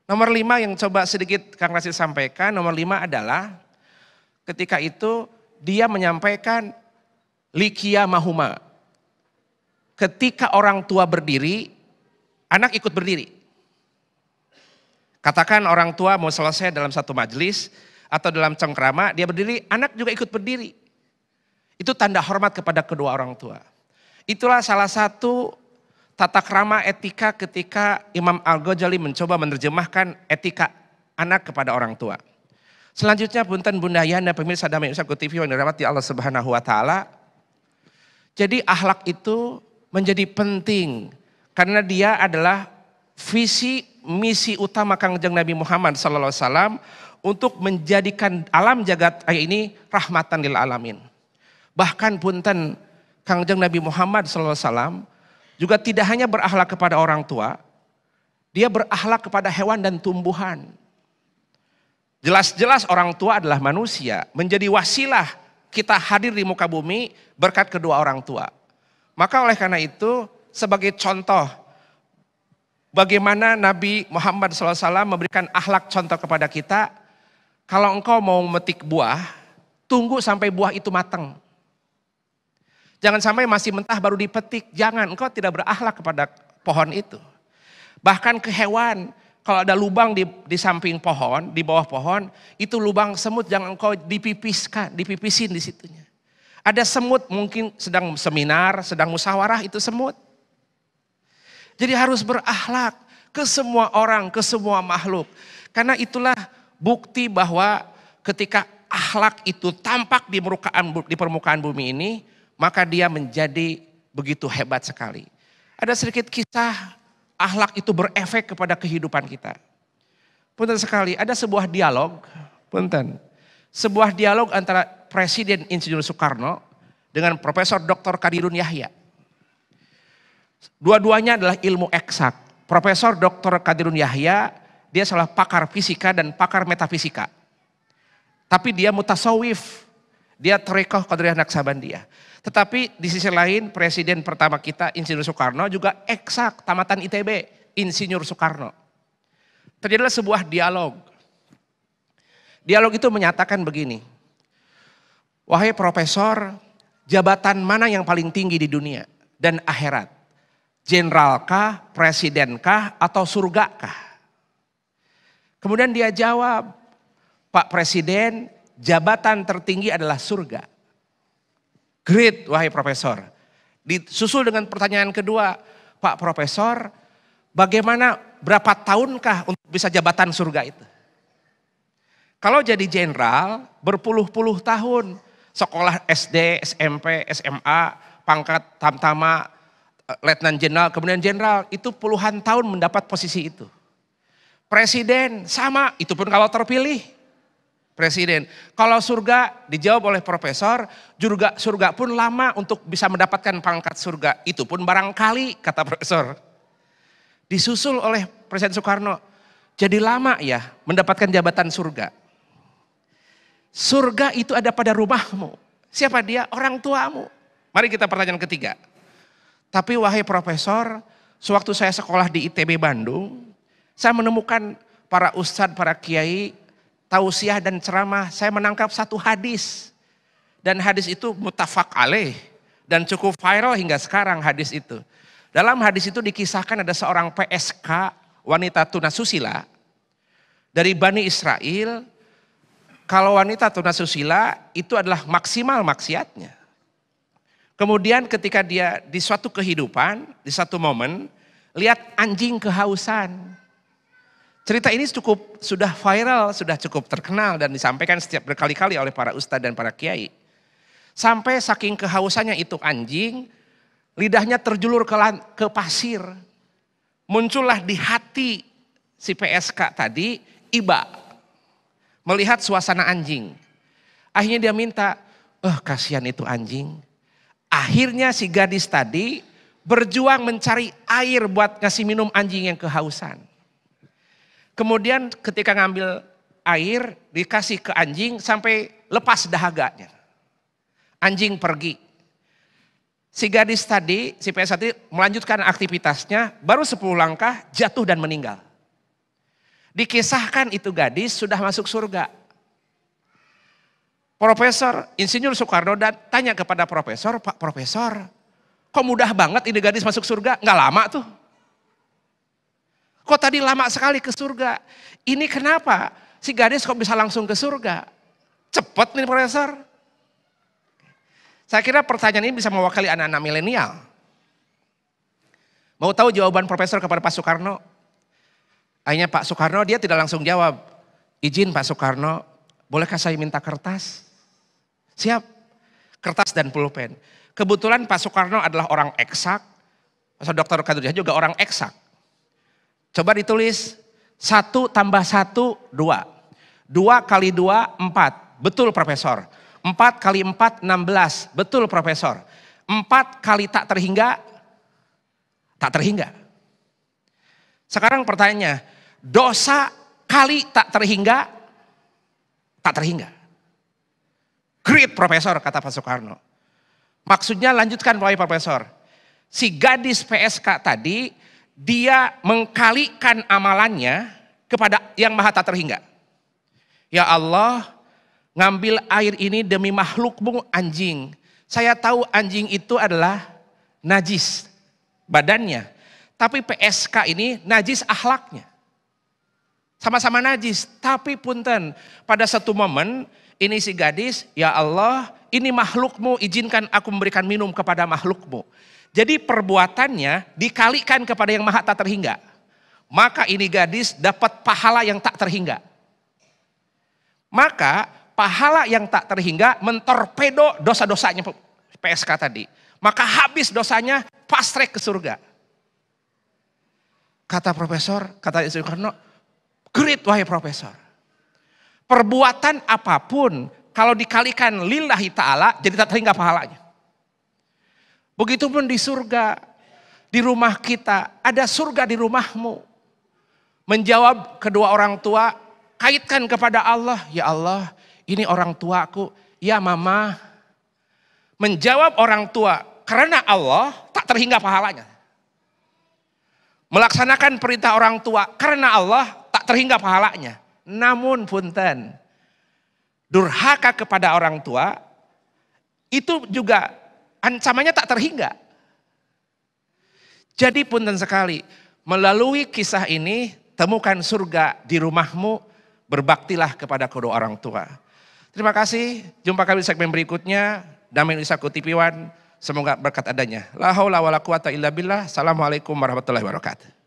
Nomor 5 yang coba sedikit Kang Rasid sampaikan, nomor 5 adalah ketika itu dia menyampaikan likia mahuma. Ketika orang tua berdiri, anak ikut berdiri. Katakan orang tua mau selesai dalam satu majelis atau dalam cengkrama, dia berdiri, anak juga ikut berdiri. Itu tanda hormat kepada kedua orang tua. Itulah salah satu tata krama etika ketika Imam Al-Ghazali mencoba menerjemahkan etika anak kepada orang tua. Selanjutnya punten Bunda Yana pemirsa Damai Usahaku TV yang dirahmati Allah Subhanahu wa taala. Jadi akhlak itu menjadi penting karena dia adalah visi misi utama Kangjeng Nabi Muhammad SAW untuk menjadikan alam jagat ini rahmatan lil alamin. Bahkan punten Kangjeng Nabi Muhammad SAW juga tidak hanya berakhlak kepada orang tua, dia berakhlak kepada hewan dan tumbuhan. Jelas-jelas orang tua adalah manusia, menjadi wasilah kita hadir di muka bumi berkat kedua orang tua. Maka oleh karena itu sebagai contoh bagaimana Nabi Muhammad SAW memberikan akhlak contoh kepada kita, kalau engkau mau memetik buah, tunggu sampai buah itu matang. Jangan sampai masih mentah baru dipetik, jangan, engkau tidak berakhlak kepada pohon itu. Bahkan ke hewan, kalau ada lubang di samping pohon, di bawah pohon, itu lubang semut jangan engkau dipipisin di situnya. Ada semut mungkin sedang seminar, sedang musyawarah, itu semut. Jadi harus berakhlak ke semua orang, ke semua makhluk. Karena itulah bukti bahwa ketika akhlak itu tampak di permukaan bumi ini, maka dia menjadi begitu hebat sekali. Ada sedikit kisah akhlak itu berefek kepada kehidupan kita. Punten sekali, ada sebuah dialog, sebuah dialog antara Presiden Insinyur Soekarno dengan Profesor Dr. Kadirun Yahya. Dua-duanya adalah ilmu eksak. Profesor Dr. Kadirun Yahya, dia salah pakar fisika dan pakar metafisika. Tapi dia mutasawif, dia Thariqah Qadiriyah Naqsabandiyah. Tetapi di sisi lain Presiden pertama kita Insinyur Soekarno juga eksak, tamatan ITB, Insinyur Soekarno. Terjadilah sebuah dialog. Dialog itu menyatakan begini, wahai profesor, jabatan mana yang paling tinggi di dunia dan akhirat? Jenderalkah, presidenkah, atau surgakah? Kemudian dia jawab, Pak Presiden, jabatan tertinggi adalah surga. Great, wahai profesor. Disusul dengan pertanyaan kedua, Pak Profesor, bagaimana berapa tahunkah untuk bisa jabatan surga itu? Kalau jadi jenderal, berpuluh-puluh tahun. Sekolah SD, SMP, SMA, pangkat tamtama, letnan jenderal, kemudian jenderal, itu puluhan tahun mendapat posisi itu. Presiden sama, itu pun kalau terpilih. Presiden, kalau surga dijawab oleh profesor, juga surga pun lama untuk bisa mendapatkan pangkat surga. Itu pun barangkali, kata profesor. Disusul oleh Presiden Soekarno, jadi lama ya mendapatkan jabatan surga. Surga itu ada pada rumahmu. Siapa dia? Orang tuamu. Mari kita pertanyaan ketiga. Tapi wahai profesor, sewaktu saya sekolah di ITB Bandung, saya menemukan para ustadz, para kiai, tausiah dan ceramah, saya menangkap satu hadis. Dan hadis itu muttafaq alaih. Dan cukup viral hingga sekarang hadis itu. Dalam hadis itu dikisahkan ada seorang PSK, wanita tunasusila, dari Bani Israel. Kalau wanita tunasusila itu adalah maksimal maksiatnya. Kemudian ketika dia di suatu kehidupan, di satu momen, lihat anjing kehausan. Cerita ini sudah viral, sudah cukup terkenal dan disampaikan setiap berkali-kali oleh para ustadz dan para kiai. Sampai saking kehausannya itu anjing, lidahnya terjulur ke pasir. Muncullah di hati si PSK tadi iba, melihat suasana anjing. Akhirnya dia minta, kasihan itu anjing. Akhirnya si gadis tadi berjuang mencari air buat ngasih minum anjing yang kehausan. Kemudian ketika ngambil air dikasih ke anjing sampai lepas dahaganya. Anjing pergi. Si gadis tadi, si PS tadi melanjutkan aktivitasnya, baru 10 langkah jatuh dan meninggal. Dikisahkan itu gadis sudah masuk surga. Profesor Insinyur Soekarno tanya kepada profesor, Pak Profesor, kok mudah banget ini gadis masuk surga? Nggak lama tuh. Kok tadi lama sekali ke surga? Ini kenapa si gadis kok bisa langsung ke surga? Cepet nih Profesor. Saya kira pertanyaan ini bisa mewakili anak-anak milenial. Mau tahu jawaban Profesor kepada Pak Soekarno? Akhirnya Pak Soekarno dia tidak langsung jawab. Izin Pak Soekarno, bolehkah saya minta kertas? Siap, kertas dan pulpen. Kebetulan Pak Soekarno adalah orang eksak. Dr. Kadir Yahya juga orang eksak. Coba ditulis 1 tambah 1, 2. 2 kali 2, 4. Betul Profesor. 4 kali 4, 16. Betul Profesor. 4 kali tak terhingga, tak terhingga. Sekarang pertanyaannya, dosa kali tak terhingga, tak terhingga. Great Profesor, kata Pak Soekarno. Maksudnya lanjutkan Pak Profesor. Si gadis PSK tadi, dia mengkalikan amalannya kepada yang maha tak terhingga. Ya Allah, ngambil air ini demi makhlukmu anjing. Saya tahu anjing itu adalah najis badannya. Tapi PSK ini najis akhlaknya. Sama-sama najis. Tapi punten, pada satu momen ini si gadis, ya Allah ini makhlukmu, izinkan aku memberikan minum kepada makhlukmu. Jadi perbuatannya dikalikan kepada yang maha tak terhingga. Maka ini gadis dapat pahala yang tak terhingga. Maka pahala yang tak terhingga mentorpedo dosa-dosanya PSK tadi. Maka habis dosanya, fast track ke surga. Kata Profesor, kata Soekarno, great wahai Profesor. Perbuatan apapun kalau dikalikan lillahi ta'ala jadi tak terhingga pahalanya. Begitupun di surga, di rumah kita, ada surga di rumahmu. Menjawab kedua orang tua, kaitkan kepada Allah, ya Allah ini orang tuaku, ya mama. Menjawab orang tua karena Allah tak terhingga pahalanya. Melaksanakan perintah orang tua karena Allah tak terhingga pahalanya. Namun punten, durhaka kepada orang tua itu juga ancamannya tak terhingga. Jadi punten sekali, melalui kisah ini temukan surga di rumahmu, berbaktilah kepada kedua orang tua. Terima kasih, jumpa kami di segmen berikutnya. Damai Nusa Kutipiwan, semoga berkat adanya. La haula wala quwata illa billah. Assalamualaikum warahmatullahi wabarakatuh.